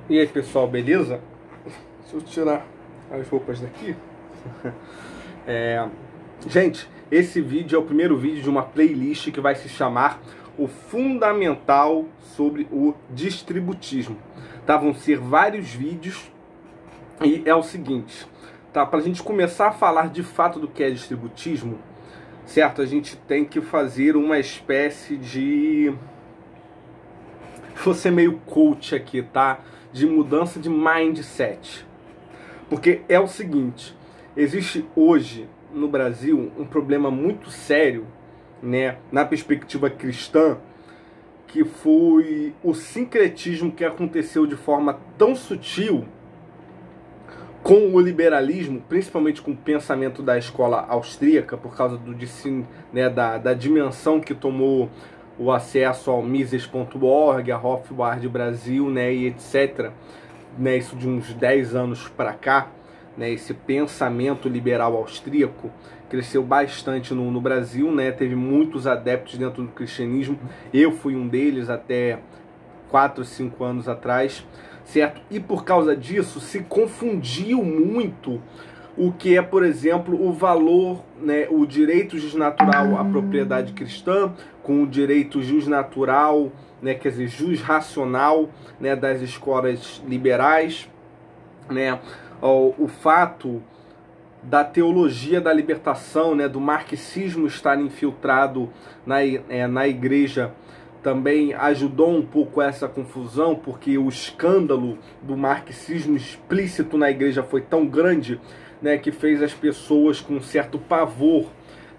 E aí pessoal, beleza? Deixa eu tirar as roupas daqui. Gente, esse vídeo é o primeiro vídeo de uma playlist que vai se chamar O Fundamental sobre o Distributismo. Tá? Vão ser vários vídeos e é o seguinte, tá? Para a gente começar a falar de fato do que é distributismo, certo? A gente tem que fazer uma espécie de... Vou ser meio coach aqui, tá? De mudança de mindset. Porque é o seguinte, existe hoje no Brasil um problema muito sério, né, na perspectiva cristã, que foi o sincretismo que aconteceu de forma tão sutil com o liberalismo, principalmente com o pensamento da escola austríaca, por causa do né, da dimensão que tomou o acesso ao Mises.org, a Rothbard Brasil, né, e etc., né, isso de uns 10 anos para cá, né, esse pensamento liberal austríaco cresceu bastante no Brasil, né, teve muitos adeptos dentro do cristianismo, eu fui um deles até 4, 5 anos atrás, certo? E por causa disso se confundiu muito o que é, por exemplo, o valor, né, o direito jusnatural à propriedade cristã com o direito jusnatural, né, quer dizer, jus racional, né, das escolas liberais, né, o fato da teologia da libertação, né, do marxismo estar infiltrado na igreja também ajudou um pouco essa confusão, porque o escândalo do marxismo explícito na igreja foi tão grande, né, que fez as pessoas com certo pavor,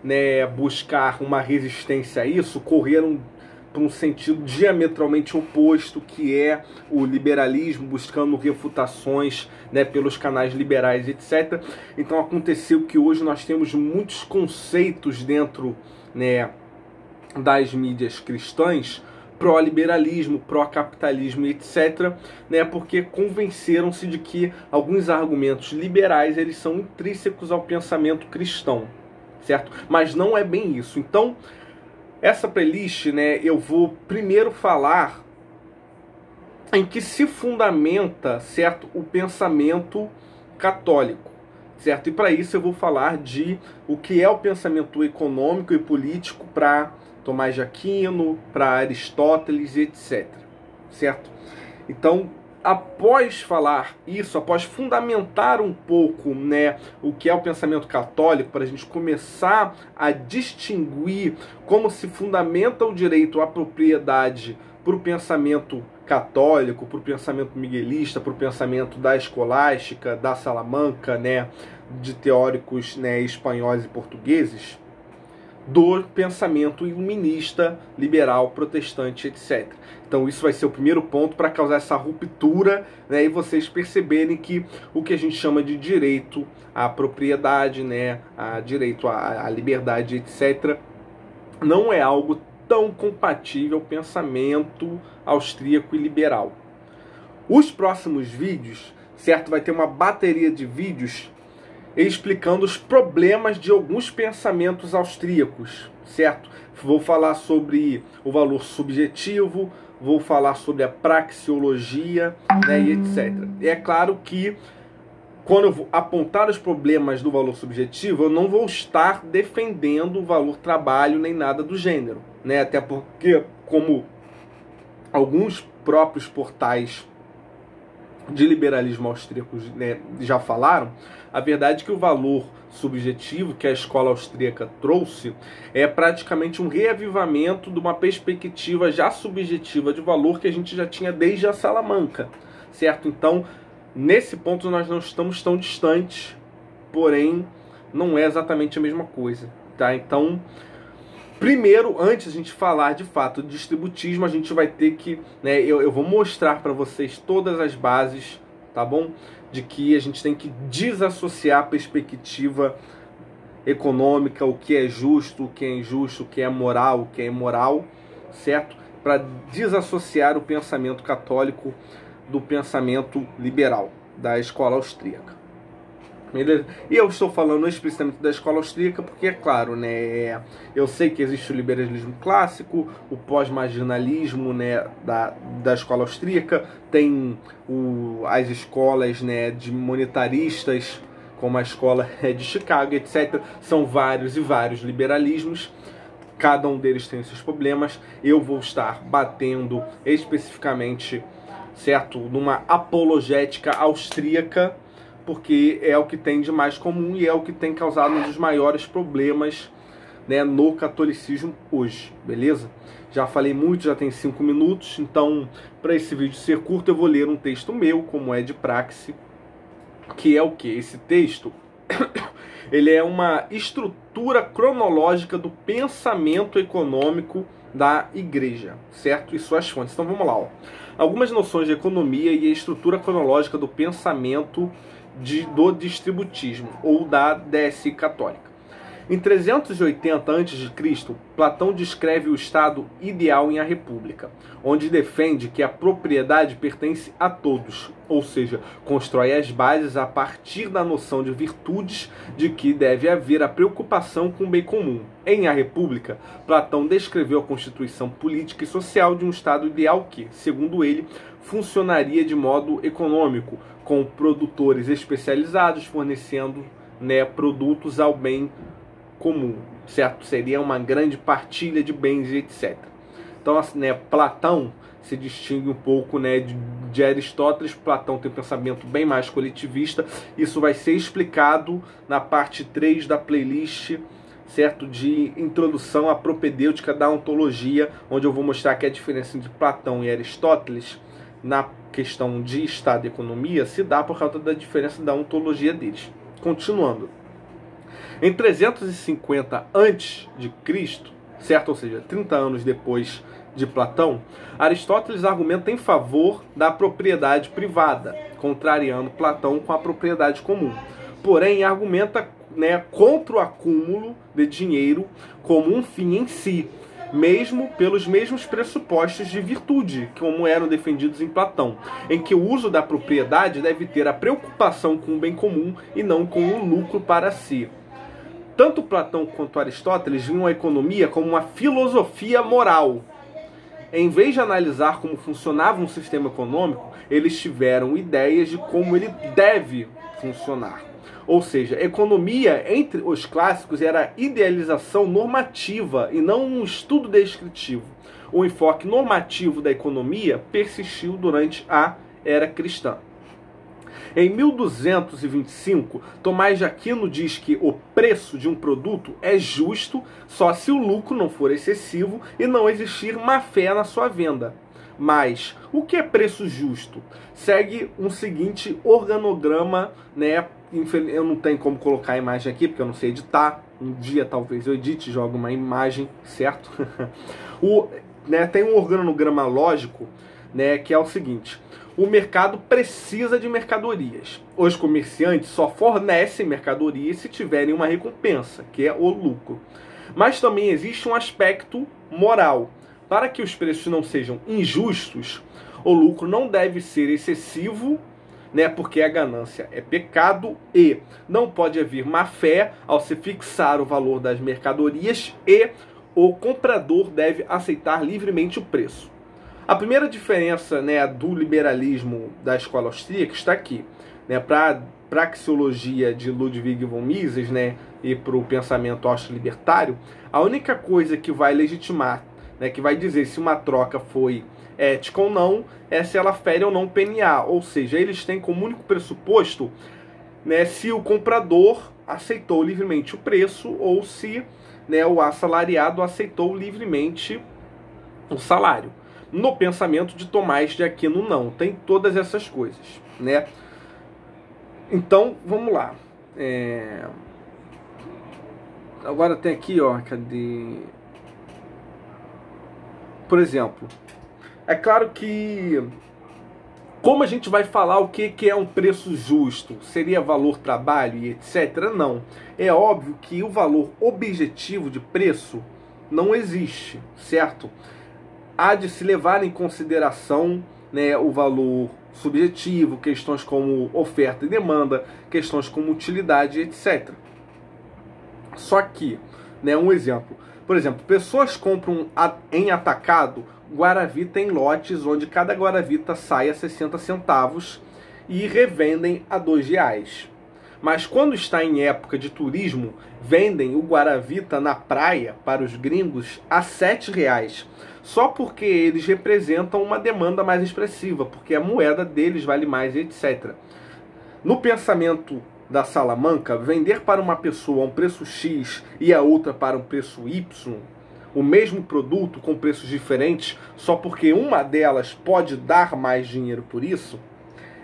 né, buscar uma resistência a isso, correram para um sentido diametralmente oposto, que é o liberalismo, buscando refutações, né, pelos canais liberais, etc. Então aconteceu que hoje nós temos muitos conceitos dentro, né, das mídias cristãs pró-liberalismo, pró-capitalismo, etc., né, porque convenceram-se de que alguns argumentos liberais eles são intrínsecos ao pensamento cristão, certo? Mas não é bem isso. Então, essa playlist, né, eu vou primeiro falar em que se fundamenta, certo, o pensamento católico, certo? E para isso eu vou falar de o que é o pensamento econômico e político para Tomás de Aquino, para Aristóteles, etc. Certo? Então, após falar isso, após fundamentar um pouco, né, o que é o pensamento católico, para a gente começar a distinguir como se fundamenta o direito à propriedade para o pensamento católico, para o pensamento miguelista, para o pensamento da escolástica, da Salamanca, né, de teóricos, né, espanhóis e portugueses, do pensamento iluminista, liberal, protestante, etc. Então isso vai ser o primeiro ponto para causar essa ruptura, né, e vocês perceberem que o que a gente chama de direito à propriedade, né, a direito à liberdade, etc., não é algo tão compatível ao pensamento austríaco e liberal. Os próximos vídeos, certo, vai ter uma bateria de vídeos explicando os problemas de alguns pensamentos austríacos, certo? Vou falar sobre o valor subjetivo, vou falar sobre a praxeologia, né, e etc. E é claro que quando eu vou apontar os problemas do valor subjetivo, eu não vou estar defendendo o valor trabalho nem nada do gênero, né? Até porque, como alguns próprios portais de liberalismo austríaco, né, já falaram, a verdade é que o valor subjetivo que a escola austríaca trouxe é praticamente um reavivamento de uma perspectiva já subjetiva de valor que a gente já tinha desde a Salamanca, certo? Então, nesse ponto nós não estamos tão distantes, porém não é exatamente a mesma coisa, tá? Então, primeiro, antes de a gente falar de fato de distributismo, a gente vai ter que, né, eu vou mostrar para vocês todas as bases, tá bom? De que a gente tem que desassociar a perspectiva econômica, o que é justo, o que é injusto, o que é moral, o que é imoral, certo? Para desassociar o pensamento católico do pensamento liberal, da escola austríaca. Beleza? E eu estou falando explicitamente da escola austríaca porque, é claro, né, eu sei que existe o liberalismo clássico, o pós-marginalismo, né, da escola austríaca, tem as escolas, né, de monetaristas, como a escola de Chicago, etc. São vários e vários liberalismos, cada um deles tem seus problemas. Eu vou estar batendo especificamente, certo, numa apologética austríaca, porque é o que tem de mais comum e é o que tem causado um dos maiores problemas, né, no catolicismo hoje, beleza? Já falei muito, já tem 5 minutos, então para esse vídeo ser curto eu vou ler um texto meu, como é de praxe, que é o que? Esse texto ele é uma estrutura cronológica do pensamento econômico da igreja, certo? E suas fontes. Então vamos lá, ó. Algumas noções de economia e a estrutura cronológica do pensamento do distributismo, ou da DSI católica. Em 380 a.C., Platão descreve o estado ideal em A República, onde defende que a propriedade pertence a todos, ou seja, constrói as bases a partir da noção de virtudes de que deve haver a preocupação com o bem comum. Em A República, Platão descreveu a constituição política e social de um estado ideal que, segundo ele, funcionaria de modo econômico, com produtores especializados fornecendo, né, produtos ao bem comum, certo? Seria uma grande partilha de bens e etc. Então, assim, né, Platão se distingue um pouco, né, de Aristóteles. Platão tem um pensamento bem mais coletivista. Isso vai ser explicado na parte 3 da playlist, certo? De introdução à propedêutica da ontologia, onde eu vou mostrar que a diferença entre Platão e Aristóteles na questão de Estado e economia se dá por causa da diferença da ontologia deles. Continuando. Em 350 a.C., certo? Ou seja, 30 anos depois de Platão, Aristóteles argumenta em favor da propriedade privada, contrariando Platão com a propriedade comum. Porém, argumenta, né, contra o acúmulo de dinheiro como um fim em si, mesmo pelos mesmos pressupostos de virtude, como eram defendidos em Platão, em que o uso da propriedade deve ter a preocupação com o bem comum e não com o lucro para si. Tanto Platão quanto Aristóteles viam a economia como uma filosofia moral. Em vez de analisar como funcionava um sistema econômico, eles tiveram ideias de como ele deve funcionar. Ou seja, economia, entre os clássicos, era idealização normativa e não um estudo descritivo. O enfoque normativo da economia persistiu durante a era cristã. Em 1225, Tomás de Aquino diz que o preço de um produto é justo só se o lucro não for excessivo e não existir má-fé na sua venda. Mas o que é preço justo? Segue um seguinte organograma, né? Eu não tenho como colocar a imagem aqui, porque eu não sei editar. Um dia talvez eu edite e jogue uma imagem, certo? Tem um organograma lógico, né, que é o seguinte: o mercado precisa de mercadorias. Os comerciantes só fornecem mercadorias se tiverem uma recompensa, que é o lucro. Mas também existe um aspecto moral. Para que os preços não sejam injustos, o lucro não deve ser excessivo, né, porque a ganância é pecado, e não pode haver má-fé ao se fixar o valor das mercadorias, e o comprador deve aceitar livremente o preço. A primeira diferença, né, do liberalismo da escola austríaca está aqui, né, para a praxeologia de Ludwig von Mises, né, e para o pensamento austro-libertário. A única coisa que vai legitimar, né, que vai dizer se uma troca foi ética ou não, é se ela fere ou não o PNA. Ou seja, eles têm como único pressuposto, né, se o comprador aceitou livremente o preço ou se, né, o assalariado aceitou livremente o salário. No pensamento de Tomás de Aquino não, tem todas essas coisas, né? Então, vamos lá. Agora tem aqui, ó, cadê? Por exemplo, é claro que, como a gente vai falar o que é um preço justo? Seria valor trabalho e etc? Não. É óbvio que o valor objetivo de preço não existe, certo? Há de se levar em consideração, né, o valor subjetivo, questões como oferta e demanda, questões como utilidade, etc. Só que, né, um exemplo. Por exemplo, pessoas compram em atacado Guaravita em lotes, onde cada Guaravita sai a 60 centavos e revendem a R$2. Mas quando está em época de turismo, vendem o Guaravita na praia para os gringos a R$7, só porque eles representam uma demanda mais expressiva, porque a moeda deles vale mais, etc. No pensamento da Salamanca, vender para uma pessoa a um preço X e a outra para um preço Y, o mesmo produto com preços diferentes, só porque uma delas pode dar mais dinheiro por isso,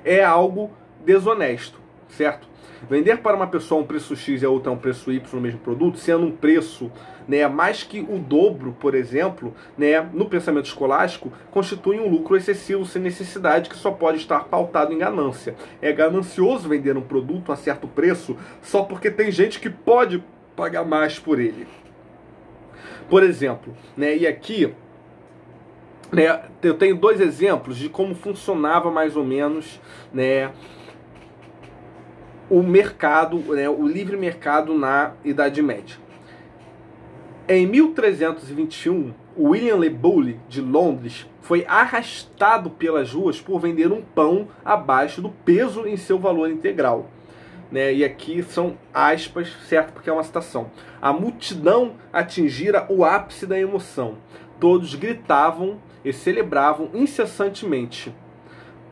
é algo desonesto, certo? Vender para uma pessoa um preço X e a outra um preço Y no mesmo produto, sendo um preço, né, mais que o dobro, por exemplo, né, no pensamento escolástico, constitui um lucro excessivo sem necessidade que só pode estar pautado em ganância. É ganancioso vender um produto a certo preço só porque tem gente que pode pagar mais por ele. Por exemplo, né, e aqui, né, eu tenho dois exemplos de como funcionava mais ou menos, né, o mercado, né, o livre mercado na Idade Média. Em 1321, William Le Bouillet, de Londres, foi arrastado pelas ruas por vender um pão abaixo do peso em seu valor integral. Né? E aqui são aspas, certo? Porque é uma citação. A multidão atingira o ápice da emoção. Todos gritavam e celebravam incessantemente,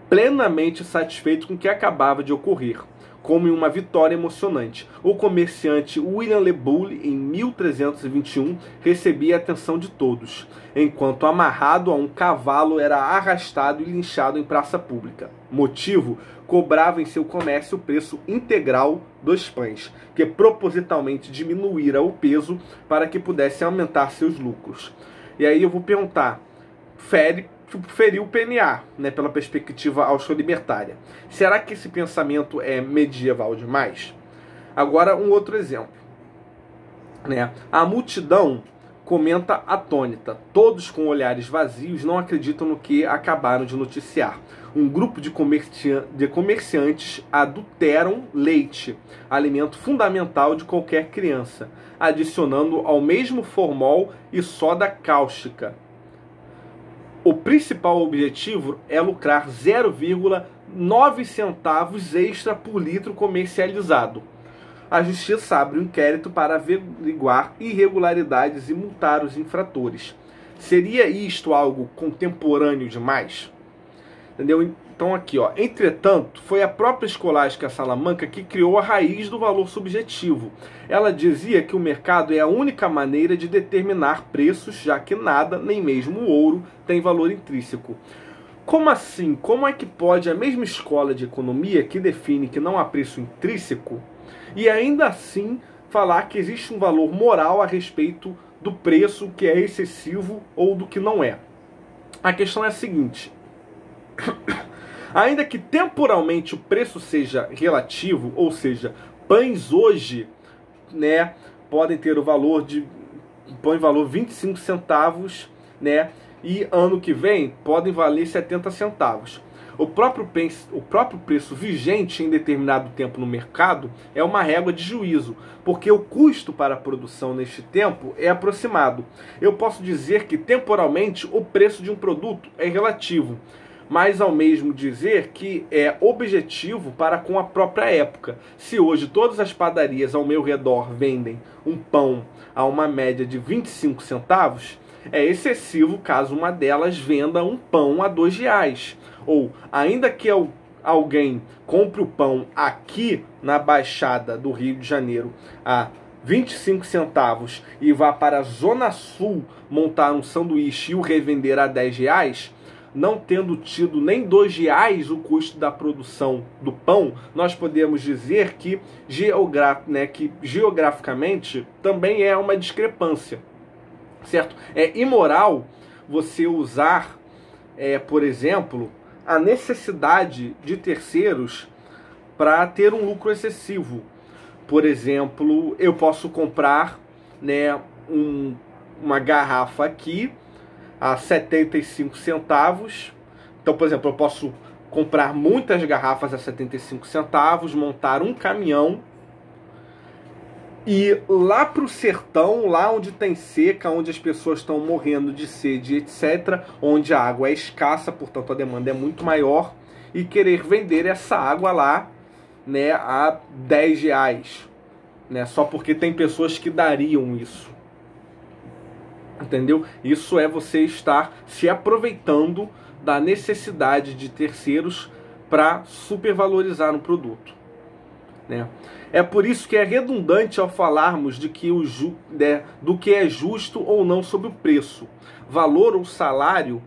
plenamente satisfeitos com o que acabava de ocorrer, como em uma vitória emocionante. O comerciante William Le Bouillet, em 1321, recebia a atenção de todos, enquanto amarrado a um cavalo era arrastado e linchado em praça pública. Motivo: cobrava em seu comércio o preço integral dos pães, que propositalmente diminuíra o peso para que pudesse aumentar seus lucros. E aí eu vou perguntar, feriu o PNA, né, pela perspectiva austro-libertária. Será que esse pensamento é medieval demais? Agora, um outro exemplo. Né? A multidão comenta atônita. Todos com olhares vazios não acreditam no que acabaram de noticiar. Um grupo de comerciantes adulteram leite, alimento fundamental de qualquer criança, adicionando ao mesmo formol e soda cáustica. O principal objetivo é lucrar 0,9 centavos extra por litro comercializado. A justiça abre um inquérito para averiguar irregularidades e multar os infratores. Seria isto algo contemporâneo demais? Entendeu? Então aqui, ó. Entretanto, foi a própria escolástica Salamanca que criou a raiz do valor subjetivo. Ela dizia que o mercado é a única maneira de determinar preços, já que nada, nem mesmo o ouro, tem valor intrínseco. Como assim? Como é que pode a mesma escola de economia, que define que não há preço intrínseco, e ainda assim falar que existe um valor moral a respeito do preço que é excessivo ou do que não é? A questão é a seguinte: ainda que temporalmente o preço seja relativo, ou seja, pães hoje, né, podem ter o valor de pão em valor 25 centavos, né, e ano que vem podem valer 70 centavos. O próprio preço vigente em determinado tempo no mercado é uma régua de juízo, porque o custo para a produção neste tempo é aproximado. Eu posso dizer que temporalmente o preço de um produto é relativo, mas ao mesmo dizer que é objetivo para com a própria época. Se hoje todas as padarias ao meu redor vendem um pão a uma média de 25 centavos, é excessivo caso uma delas venda um pão a R$2. Ou, ainda que alguém compre o pão aqui na Baixada do Rio de Janeiro a 25 centavos e vá para a Zona Sul montar um sanduíche e o revender a R$10, não tendo tido nem R$2 o custo da produção do pão, nós podemos dizer que, geograficamente também é uma discrepância, certo? É imoral você usar, por exemplo, a necessidade de terceiros para ter um lucro excessivo. Por exemplo, eu posso comprar, né, uma garrafa aqui a 75 centavos. Então, por exemplo, eu posso comprar muitas garrafas a 75 centavos, montar um caminhão e lá para o sertão, lá onde tem seca, onde as pessoas estão morrendo de sede, etc., onde a água é escassa, portanto a demanda é muito maior, e querer vender essa água lá, né, a 10 reais, né, só porque tem pessoas que dariam isso. Entendeu? Isso é você estar se aproveitando da necessidade de terceiros para supervalorizar um produto, né? É por isso que é redundante ao falarmos de que do que é justo ou não sobre o preço, valor ou salário,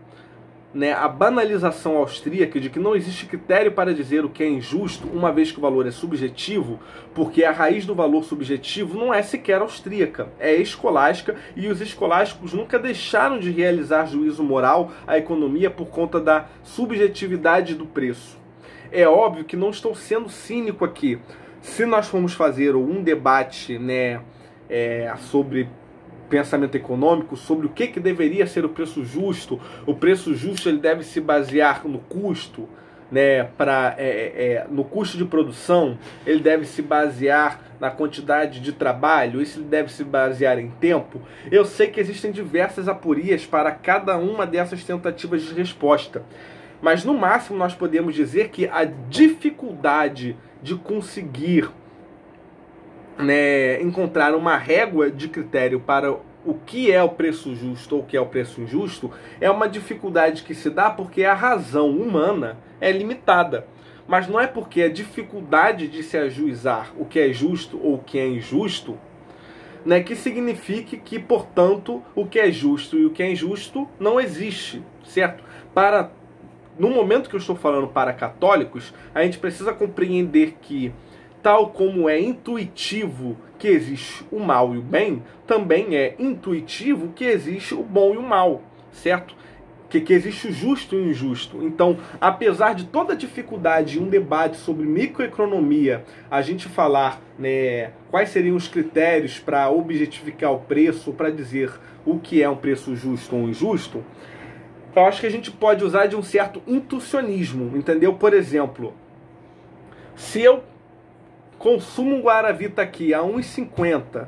né? A banalização austríaca de que não existe critério para dizer o que é injusto, uma vez que o valor é subjetivo, porque a raiz do valor subjetivo não é sequer austríaca, é escolástica, e os escolásticos nunca deixaram de realizar juízo moral à economia por conta da subjetividade do preço. É óbvio que não estou sendo cínico aqui. Se nós formos fazer um debate, né, sobre pensamento econômico, sobre o que deveria ser o preço justo ele deve se basear no custo, né, no custo de produção, ele deve se basear na quantidade de trabalho, isso ele deve se basear em tempo. Eu sei que existem diversas aporias para cada uma dessas tentativas de resposta, mas no máximo nós podemos dizer que a dificuldade de conseguir, né, encontrar uma régua de critério para o que é o preço justo ou o que é o preço injusto é uma dificuldade que se dá porque a razão humana é limitada. Mas não é porque a dificuldade de se ajuizar o que é justo ou o que é injusto, né, que signifique que, portanto, o que é justo e o que é injusto não existe, certo? No momento que eu estou falando para católicos, a gente precisa compreender que, tal como é intuitivo que existe o mal e o bem, também é intuitivo que existe o bom e o mal, certo? Que existe o justo e o injusto. Então, apesar de toda a dificuldade em um debate sobre microeconomia, a gente falar, né, quais seriam os critérios para objetificar o preço, para dizer o que é um preço justo ou injusto, eu acho que a gente pode usar de um certo intuicionismo, entendeu? Por exemplo, se eu consumo um Guaravita aqui a 1,50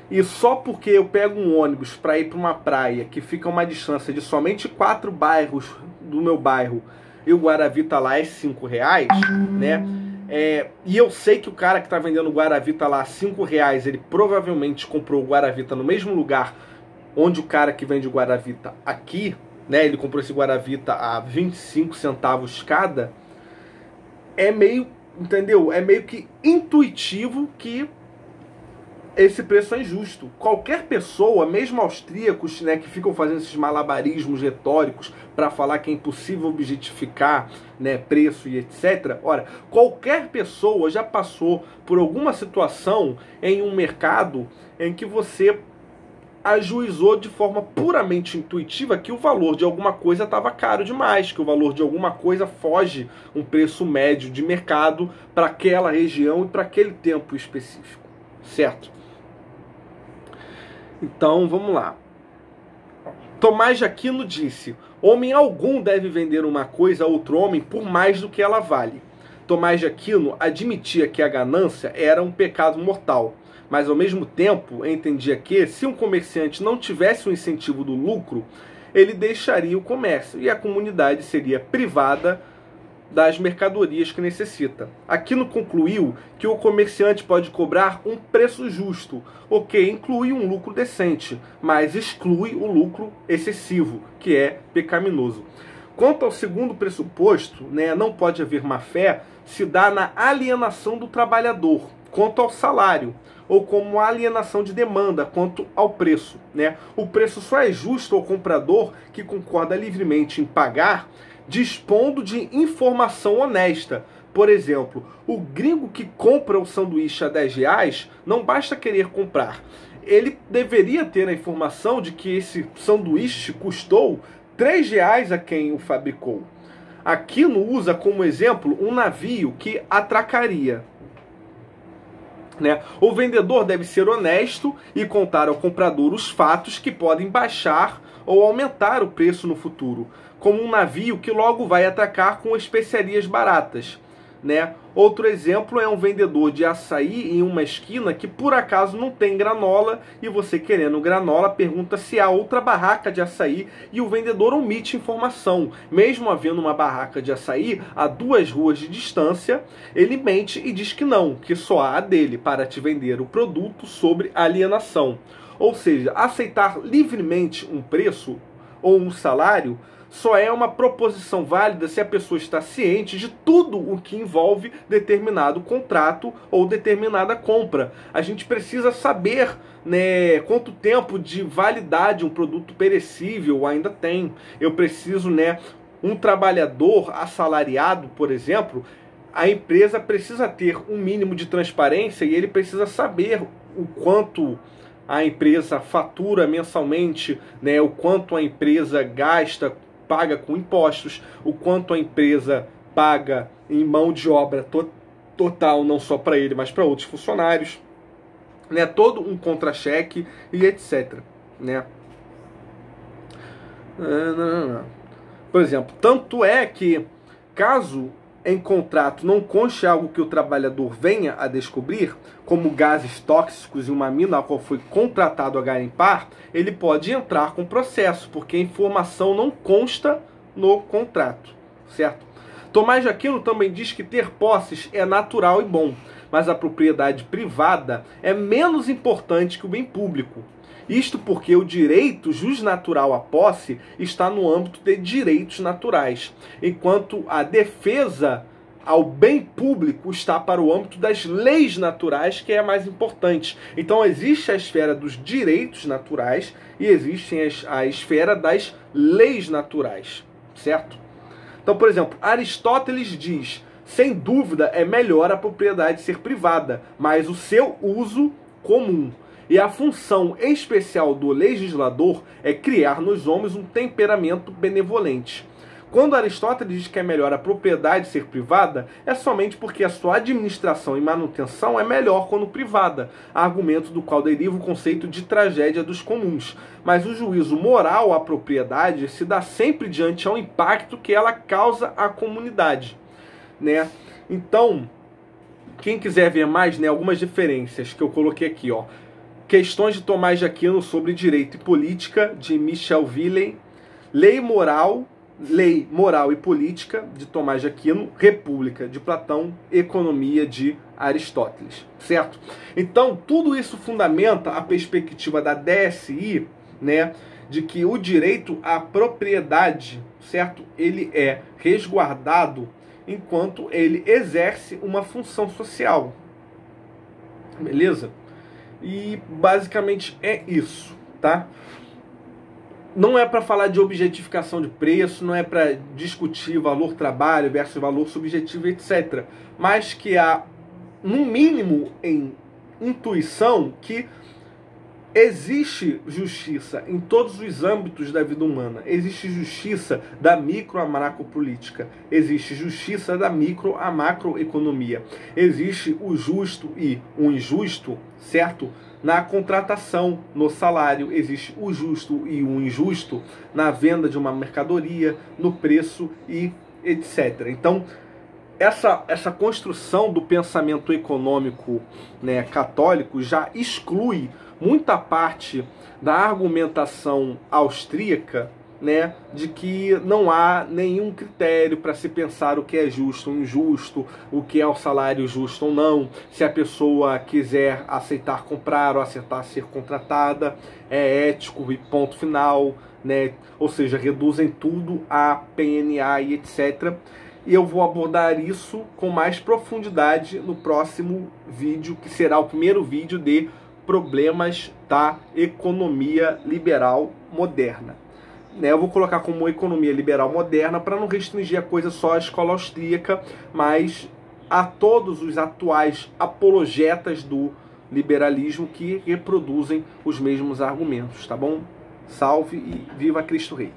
e só porque eu pego um ônibus para ir para uma praia que fica a uma distância de somente 4 bairros do meu bairro e o Guaravita lá é 5 reais, né? E eu sei que o cara que está vendendo o Guaravita lá a 5 reais, ele provavelmente comprou o Guaravita no mesmo lugar onde o cara que vende o Guaravita aqui, né? Ele comprou esse Guaravita a 25 centavos cada. É meio, entendeu? É meio que intuitivo que esse preço é injusto. Qualquer pessoa, mesmo austríacos, né, que ficam fazendo esses malabarismos retóricos para falar que é impossível objetificar, né, preço e etc. Ora, qualquer pessoa já passou por alguma situação em um mercado em que você ajuizou de forma puramente intuitiva que o valor de alguma coisa estava caro demais, que o valor de alguma coisa foge um preço médio de mercado para aquela região e para aquele tempo específico, certo? Então, vamos lá. Tomás de Aquino disse: homem algum deve vender uma coisa a outro homem por mais do que ela vale. Tomás de Aquino admitia que a ganância era um pecado mortal, mas ao mesmo tempo entendia que, se um comerciante não tivesse o incentivo do lucro, ele deixaria o comércio e a comunidade seria privada das mercadorias que necessita. Aquino concluiu que o comerciante pode cobrar um preço justo, o que inclui um lucro decente, mas exclui o lucro excessivo, que é pecaminoso. Quanto ao segundo pressuposto, né, não pode haver má-fé, se dá na alienação do trabalhador quanto ao salário, ou como alienação de demanda quanto ao preço, né? O preço só é justo ao comprador que concorda livremente em pagar, dispondo de informação honesta. Por exemplo, o gringo que compra o sanduíche a 10 reais, não basta querer comprar. Ele deveria ter a informação de que esse sanduíche custou 3 reais a quem o fabricou. Aquino usa como exemplo um navio que atracaria. né? O vendedor deve ser honesto e contar ao comprador os fatos que podem baixar ou aumentar o preço no futuro, como um navio que logo vai atracar com especiarias baratas, né? Outro exemplo é um vendedor de açaí em uma esquina que por acaso não tem granola e você, querendo granola, pergunta se há outra barraca de açaí e o vendedor omite informação. Mesmo havendo uma barraca de açaí a 2 ruas de distância, ele mente e diz que não, que só há a dele para te vender o produto sobre alienação. Ou seja, aceitar livremente um preço ou um salário só é uma proposição válida se a pessoa está ciente de tudo o que envolve determinado contrato ou determinada compra. A gente precisa saber, né, quanto tempo de validade um produto perecível ainda tem. Eu preciso, né, um trabalhador assalariado, por exemplo, a empresa precisa ter um mínimo de transparência e ele precisa saber o quanto a empresa fatura mensalmente, né, o quanto a empresa gasta, paga com impostos, o quanto a empresa paga em mão de obra total, não só para ele, mas para outros funcionários, né? Todo um contra-cheque e etc, né? Por exemplo, tanto é que caso em contrato não conste algo que o trabalhador venha a descobrir, como gases tóxicos em uma mina a qual foi contratado a garimpar, ele pode entrar com processo, porque a informação não consta no contrato, certo? Tomás de Aquino também diz que ter posses é natural e bom, mas a propriedade privada é menos importante que o bem público. Isto porque o direito jusnatural à posse está no âmbito de direitos naturais, enquanto a defesa ao bem público está para o âmbito das leis naturais, que é mais importante. Então existe a esfera dos direitos naturais e existe a esfera das leis naturais, certo? Então, por exemplo, Aristóteles diz: sem dúvida é melhor a propriedade ser privada, mas o seu uso comum. E a função especial do legislador é criar nos homens um temperamento benevolente. Quando Aristóteles diz que é melhor a propriedade ser privada, é somente porque a sua administração e manutenção é melhor quando privada, argumento do qual deriva o conceito de tragédia dos comuns. Mas o juízo moral à propriedade se dá sempre diante ao impacto que ela causa à comunidade, né? Então, quem quiser ver mais, né, algumas diferenças que eu coloquei aqui, ó. Questões de Tomás de Aquino sobre Direito e Política, de Michel Villey. Lei Moral e Política, de Tomás de Aquino. República, de Platão. Economia, de Aristóteles. Certo? Então, tudo isso fundamenta a perspectiva da DSI, né, de que o direito à propriedade, certo, ele é resguardado enquanto ele exerce uma função social. Beleza? E basicamente é isso, tá? Não é para falar de objetificação de preço, não é para discutir valor trabalho versus valor subjetivo, etc. Mas que há, no mínimo, em intuição, que existe justiça em todos os âmbitos da vida humana. Existe justiça da micro à macropolítica. Existe justiça da micro à macroeconomia. Existe o justo e o injusto, certo? Na contratação, no salário. Existe o justo e o injusto na venda de uma mercadoria, no preço e etc. Então, essa construção do pensamento econômico, né, católico já exclui muita parte da argumentação austríaca, né, de que não há nenhum critério para se pensar o que é justo ou injusto, o que é o salário justo ou não, se a pessoa quiser aceitar comprar ou aceitar ser contratada, é ético e ponto final, né? Ou seja, reduzem tudo a PNA e etc. E eu vou abordar isso com mais profundidade no próximo vídeo, que será o primeiro vídeo de problemas da economia liberal moderna. Eu vou colocar como economia liberal moderna para não restringir a coisa só à escola austríaca, mas a todos os atuais apologetas do liberalismo que reproduzem os mesmos argumentos, tá bom? Salve e viva Cristo Rei!